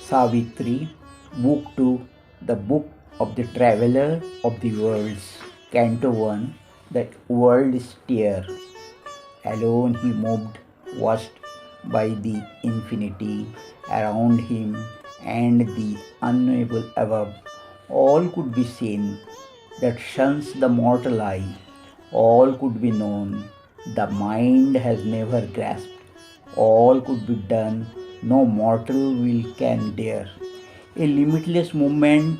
Savitri, Book 2, the Book of the Traveler of the Worlds, Canto 1, the world steer. Alone he moved, watched by the infinity around him and the unknowable above. All could be seen that shuns the mortal eye. All could be known the mind has never grasped. All could be done no mortal will can dare. A limitless movement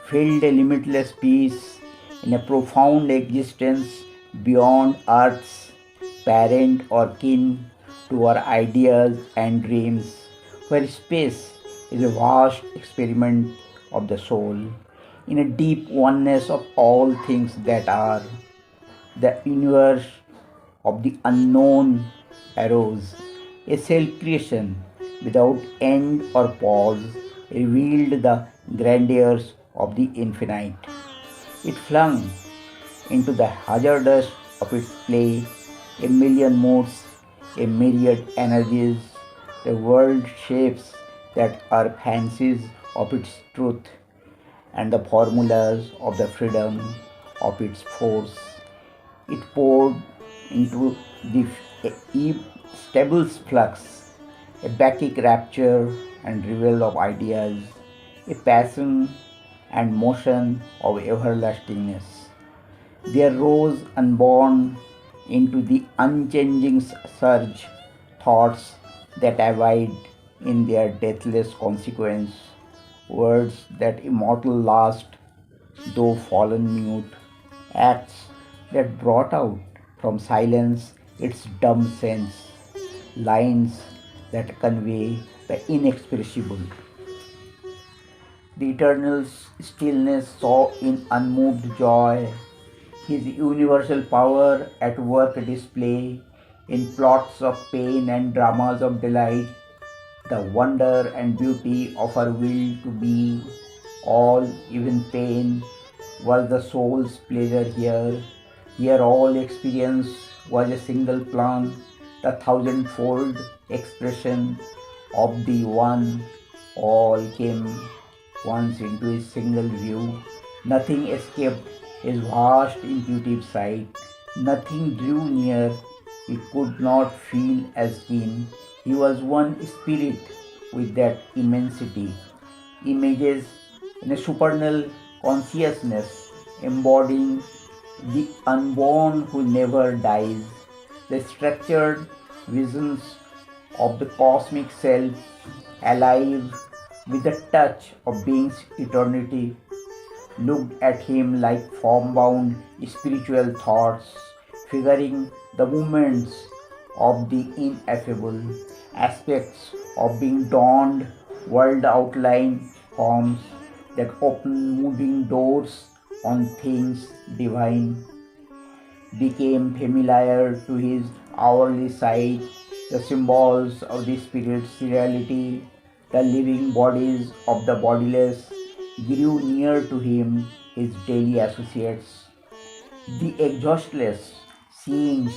filled a limitless peace in a profound existence beyond earth's parent or kin to our ideas and dreams, where space is a vast experiment of the soul, in a deep oneness of all things that are. The universe of the unknown arose, a self creation without end or pause, revealed the grandeur of the infinite. It flung into the hazardous of its play a million moods, a myriad energies, the world shapes that are fancies of its truth, and the formulas of the freedom of its force. It poured into the stable's flux, a Bacchic rapture and revel of ideas, a passion and motion of everlastingness. There rose unborn into the unchanging surge thoughts that abide in their deathless consequence, words that immortal last, though fallen mute, acts that brought out from silence its dumb sense, lines that convey the inexpressible. The eternal stillness saw in unmoved joy his universal power at work display in plots of pain and dramas of delight, the wonder and beauty of her will to be, all, even pain, was the soul's pleasure here. Here all experience was a single plan, the thousandfold expression of the one. All came once into his single view. Nothing escaped his vast intuitive sight. Nothing drew near he could not feel as keen. He was one spirit with that immensity. Images in a supernal consciousness embodying the unborn who never dies, the structured visions of the cosmic self, alive with the touch of being's eternity, looked at him like form-bound spiritual thoughts, figuring the movements of the ineffable aspects of being dawned, world outline forms that open moving doors on things divine, became familiar to his hourly sight, the symbols of the spirit's reality, the living bodies of the bodiless, grew near to him, his daily associates. The exhaustless seeings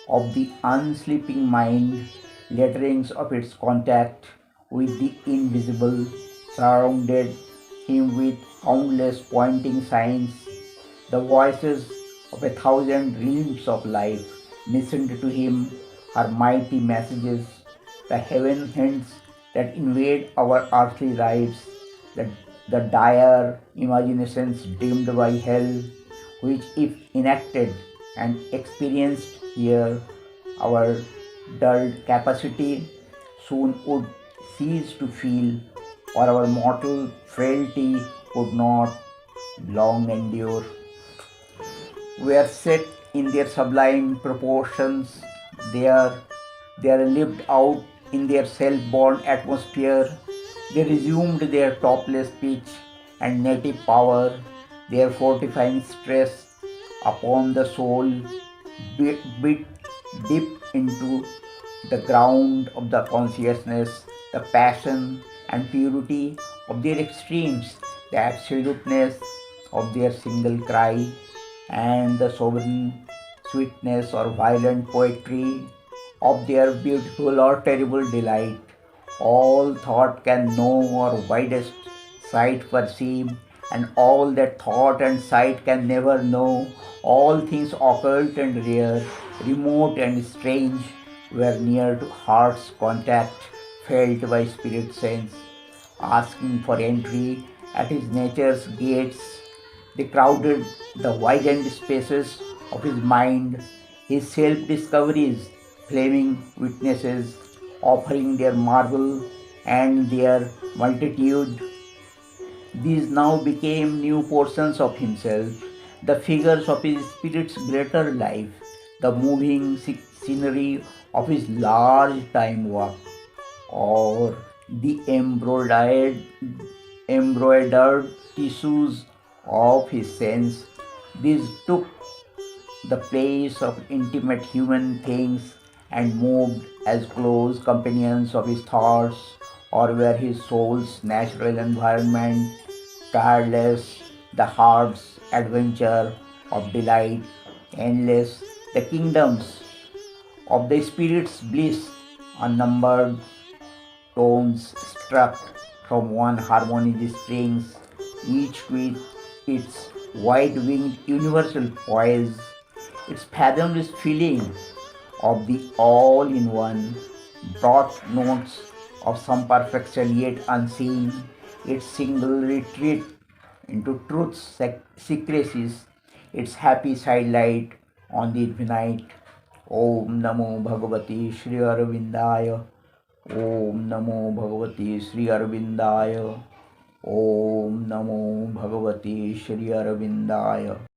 of the unsleeping mind, letterings of its contact with the invisible, surrounded him with countless pointing signs. The voices of a thousand realms of life listened to him, her mighty messages, the heaven hints that invade our earthly lives, the, the dire imaginations dimmed by hell, which, if enacted and experienced here, our dulled capacity soon would cease to feel, or our mortal frailty could not long endure, were set in their sublime proportions. There, they are lived out in their self-born atmosphere. They resumed their topless pitch and native power, their fortifying stress upon the soul, bit deep into the ground of the consciousness, the passion and purity of their extremes, the absoluteness of their single cry, and the sovereign sweetness or violent poetry of their beautiful or terrible delight. All thought can know or widest sight perceive, and all that thought and sight can never know, all things occult and rare, remote and strange, were near to heart's contact, felt by spirit sense, asking for entry at his nature's gates. They crowded the widened spaces of his mind, his self discoveries, flaming witnesses, offering their marvel and their multitude. These now became new portions of himself, the figures of his spirit's greater life, the moving scenery of his large time walk, or the embroidered tissues of his sense. These took the place of intimate human things and moved as close companions of his thoughts, or were his soul's natural environment, tireless, the heart's adventure of delight, endless, the kingdoms of the spirit's bliss, unnumbered tones struck from one harmonious strings, each with its wide-winged universal poise, its fathomless feeling of the all-in-one, brought notes of some perfection yet unseen, its single retreat into truth's secrecies, its happy sidelight on the infinite. Om Namo Bhagavati Sri Arvindaya. Om Namo Bhagavati Sri Arvindaya. Om Namo Bhagavati Sri Arvindaya.